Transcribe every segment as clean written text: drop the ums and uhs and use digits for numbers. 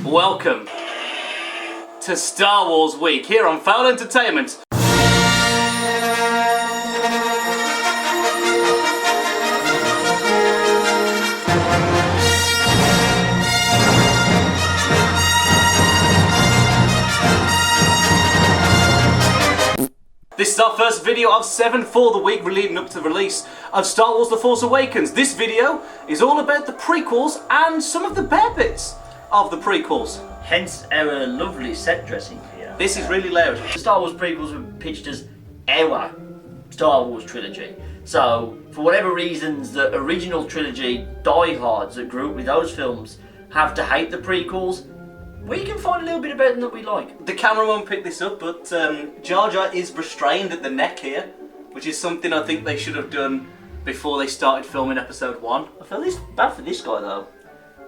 Welcome to Star Wars Week here on Foul Entertainment. This is our first video of 7 for the week leading up to the release of Star Wars The Force Awakens. This video is all about the prequels and some of the bare bits of the prequels. Hence our lovely set dressing here. This is really loud. The Star Wars prequels were pitched as our Star Wars trilogy. So, for whatever reasons, the original trilogy diehards that grew up with those films have to hate the prequels. We can find a little bit about them that we like. The camera won't pick this up, but Jar Jar is restrained at the neck here, which is something I think they should have done before they started filming episode 1. I feel bad for this guy though.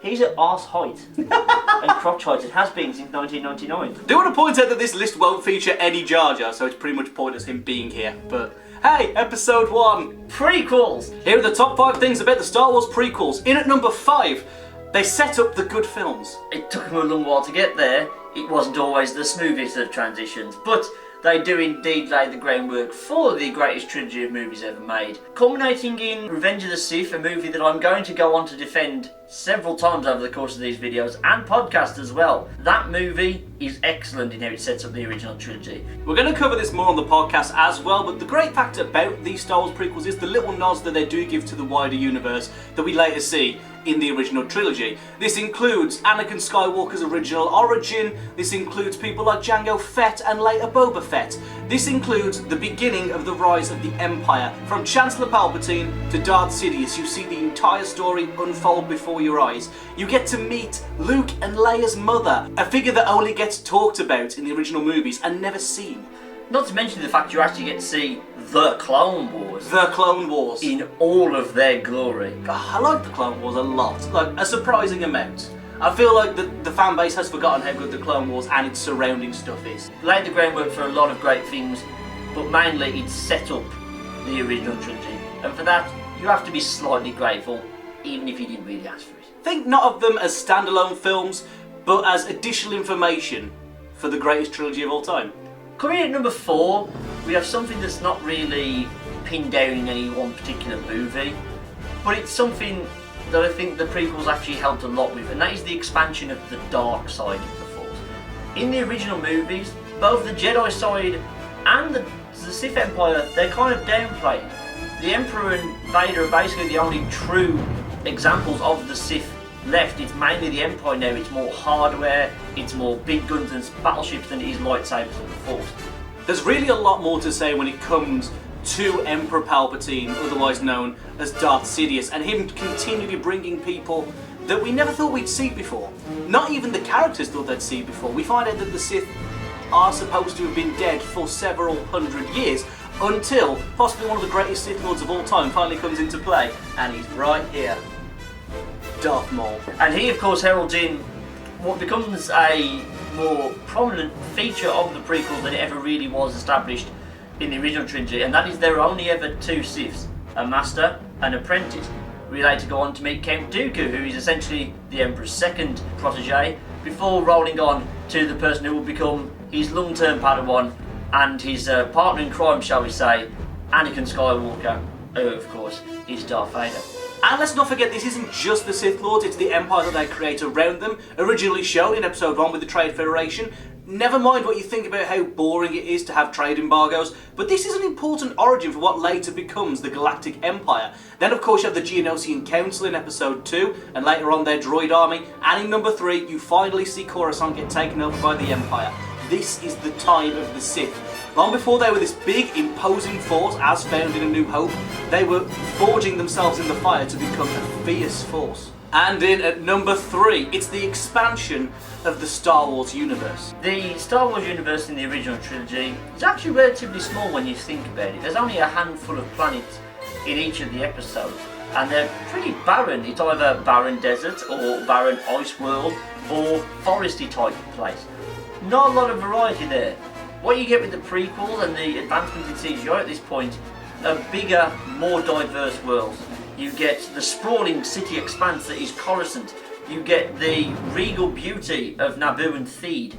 He's at arse height and crotch height. It has been since 1999. I do want to point out that this list won't feature any Jar Jar, so it's pretty much pointless him being here. But hey, episode 1. Prequels! Here are the top 5 things about the Star Wars prequels. In at number 5, they set up the good films. It took them a long while to get there. It wasn't always the smoothest of transitions, but they do indeed lay the groundwork for the greatest trilogy of movies ever made. Culminating in Revenge of the Sith, a movie that I'm going to go on to defend several times over the course of these videos and podcasts as well. That movie is excellent in how it sets up the original trilogy. We're going to cover this more on the podcast as well, but the great fact about these Star Wars prequels is the little nods that they do give to the wider universe that we later see in the original trilogy. This includes Anakin Skywalker's original origin, this includes people like Jango Fett and later Boba Fett. This includes the beginning of the rise of the Empire. From Chancellor Palpatine to Darth Sidious, you see the entire story unfold before your eyes. You get to meet Luke and Leia's mother, a figure that only gets talked about in the original movies and never seen. Not to mention the fact you actually get to see the Clone Wars. The Clone Wars. In all of their glory. I like the Clone Wars a lot, like a surprising amount. I feel like the fan base has forgotten how good the Clone Wars and its surrounding stuff is. Laid the groundwork for a lot of great things, but mainly it set up the original trilogy. And for that, you have to be slightly grateful, even if you didn't really ask for it. Think not of them as standalone films, but as additional information for the greatest trilogy of all time. Coming in at number 4, we have something that's not really pinned down in any one particular movie, but it's something that I think the prequels actually helped a lot with, and that is the expansion of the dark side of the Force. In the original movies, both the Jedi side and the Sith Empire, they're kind of downplayed. The Emperor and Vader are basically the only true examples of the Sith left. It's mainly the Empire now. It's more hardware, it's more big guns and battleships than it is lightsabers and the Force. There's really a lot more to say when it comes to Emperor Palpatine, otherwise known as Darth Sidious, and him continually bringing people that we never thought we'd see before. Not even the characters thought they'd see before. We find out that the Sith are supposed to have been dead for several hundred years, until possibly one of the greatest Sith Lords of all time finally comes into play, and he's right here. Darth Maul. And he of course heralds in what becomes a more prominent feature of the prequel than it ever really was established in the original trilogy, and that is there are only ever 2 Siths, a master and apprentice. We later go on to meet Count Dooku, who is essentially the Emperor's second protege, before rolling on to the person who will become his long-term Padawan and his partner in crime, shall we say, Anakin Skywalker, who of course is Darth Vader. And let's not forget, this isn't just the Sith Lords, it's the Empire that they create around them, originally shown in episode 1 with the Trade Federation. Never mind what you think about how boring it is to have trade embargoes, but this is an important origin for what later becomes the Galactic Empire. Then of course you have the Geonosian Council in episode 2, and later on their droid army, and in number 3 you finally see Coruscant get taken over by the Empire. This is the time of the Sith. Long before they were this big, imposing force, as found in A New Hope, they were forging themselves in the fire to become a fierce force. And in at number 3, it's the expansion of the Star Wars universe. The Star Wars universe in the original trilogy is actually relatively small when you think about it. There's only a handful of planets in each of the episodes, and they're pretty barren. It's either barren desert or barren ice world or foresty type place. Not a lot of variety there. What you get with the prequels and the advancements in CGI at this point are bigger, more diverse worlds. You get the sprawling city expanse that is Coruscant. you get the regal beauty of Naboo and Theed,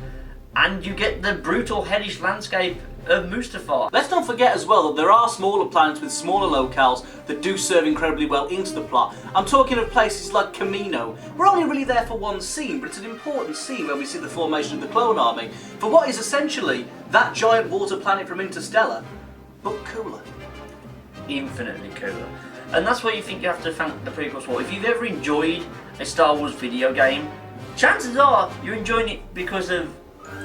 and you get the brutal, hellish landscape of Mustafar. Let's not forget as well that there are smaller planets with smaller locales that do serve incredibly well into the plot. I'm talking of places like Kamino. We're only really there for one scene, but it's an important scene where we see the formation of the clone army for what is essentially that giant water planet from Interstellar, but cooler. Infinitely cooler. And that's what you think you have to thank the prequels for. If you've ever enjoyed a Star Wars video game, chances are you're enjoying it because of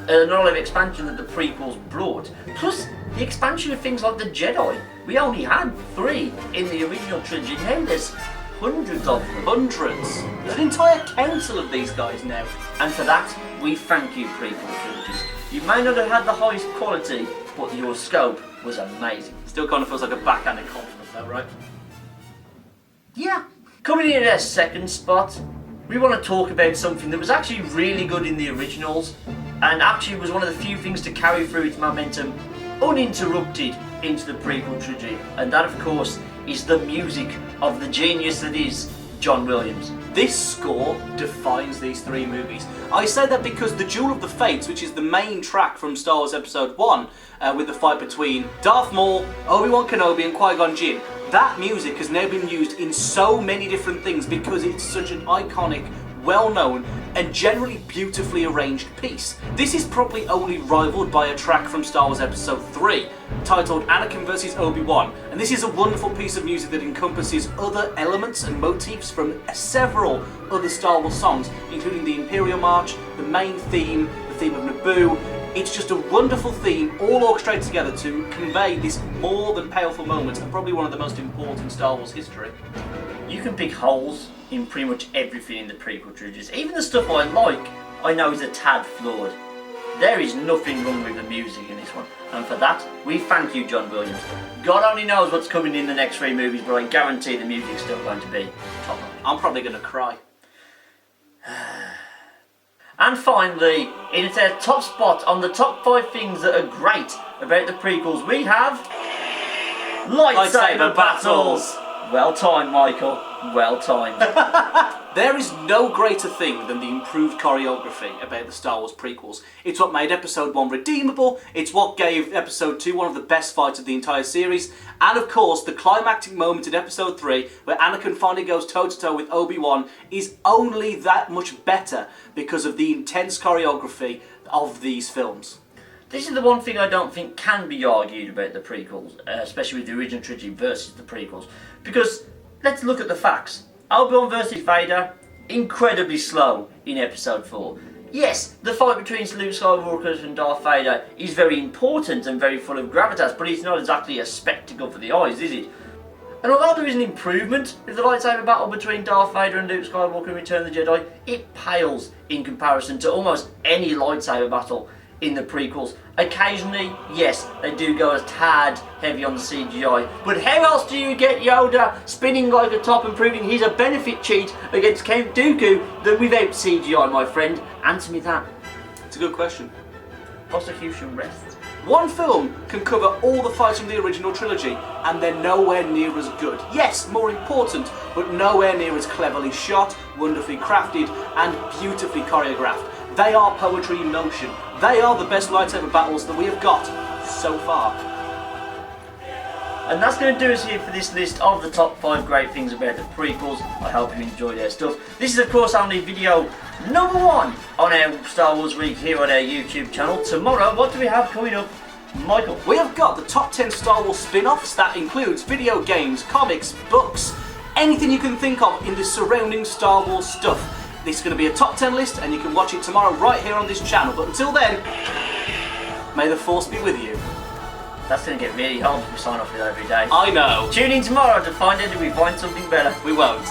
a lot of expansion that the prequels brought. Plus, the expansion of things like the Jedi. We only had 3 in the original trilogy, now there's hundreds of them. Hundreds. There's an entire council of these guys now. And for that, we thank you, prequel trilogies. You may not have had the highest quality, but your scope was amazing. Still kind of feels like a backhanded compliment though, right? Yeah. Coming in at our second spot, we want to talk about something that was actually really good in the originals, and actually was one of the few things to carry through its momentum uninterrupted into the prequel trilogy, and that of course is the music of the genius that is John Williams. This score defines these 3 movies. I say that because the Duel of the Fates, which is the main track from Star Wars Episode 1, with the fight between Darth Maul, Obi-Wan Kenobi and Qui-Gon Jinn, that music has now been used in so many different things because it's such an iconic, well-known and generally beautifully arranged piece. This is probably only rivaled by a track from Star Wars Episode 3 titled Anakin vs Obi-Wan, and this is a wonderful piece of music that encompasses other elements and motifs from several other Star Wars songs, including the Imperial March, the main theme, the theme of Naboo. It's just a wonderful theme, all orchestrated together to convey this more than powerful moment and probably one of the most important in Star Wars history. You can pick holes in pretty much everything in the prequel trilogies. Even the stuff I like, I know is a tad flawed. There is nothing wrong with the music in this one, and for that, we thank you, John Williams. God only knows what's coming in the next 3 movies, but I guarantee the music's still going to be top notch. I'm probably going to cry. And finally, in at our top spot on the top 5 things that are great about the prequels, we have lightsaber battles. Well timed, Michael. Well timed. There is no greater thing than the improved choreography about the Star Wars prequels. It's what made Episode 1 redeemable, it's what gave Episode 2 one of the best fights of the entire series, and of course the climactic moment in Episode 3 where Anakin finally goes toe-to-toe with Obi-Wan is only that much better because of the intense choreography of these films. This is the one thing I don't think can be argued about the prequels, especially with the original trilogy versus the prequels. Because, let's look at the facts. Obi-Wan versus Vader, incredibly slow in Episode 4. Yes, the fight between Luke Skywalker and Darth Vader is very important and very full of gravitas, but it's not exactly a spectacle for the eyes, is it? And although there is an improvement with the lightsaber battle between Darth Vader and Luke Skywalker in Return of the Jedi, it pales in comparison to almost any lightsaber battle in the prequels. Occasionally, yes, they do go a tad heavy on the CGI, but how else do you get Yoda spinning like a top and proving he's a benefit cheat against Count Dooku than without CGI, my friend? Answer me that. It's a good question. Prosecution rests. One film can cover all the fights from the original trilogy, and they're nowhere near as good. Yes, more important, but nowhere near as cleverly shot, wonderfully crafted, and beautifully choreographed. They are poetry in motion. They are the best lightsaber battles that we have got so far. And that's going to do us here for this list of the top 5 great things about the prequels. I hope you enjoyed our stuff. This is of course only video number 1 on our Star Wars Week here on our YouTube channel. Tomorrow, what do we have coming up, Michael? We have got the top 10 Star Wars spin-offs. That includes video games, comics, books, anything you can think of in the surrounding Star Wars stuff. This is going to be a top 10 list and you can watch it tomorrow right here on this channel. But until then, may the Force be with you. That's going to get really hard if we sign off with every day. I know. Tune in tomorrow to find out if we find something better. We won't.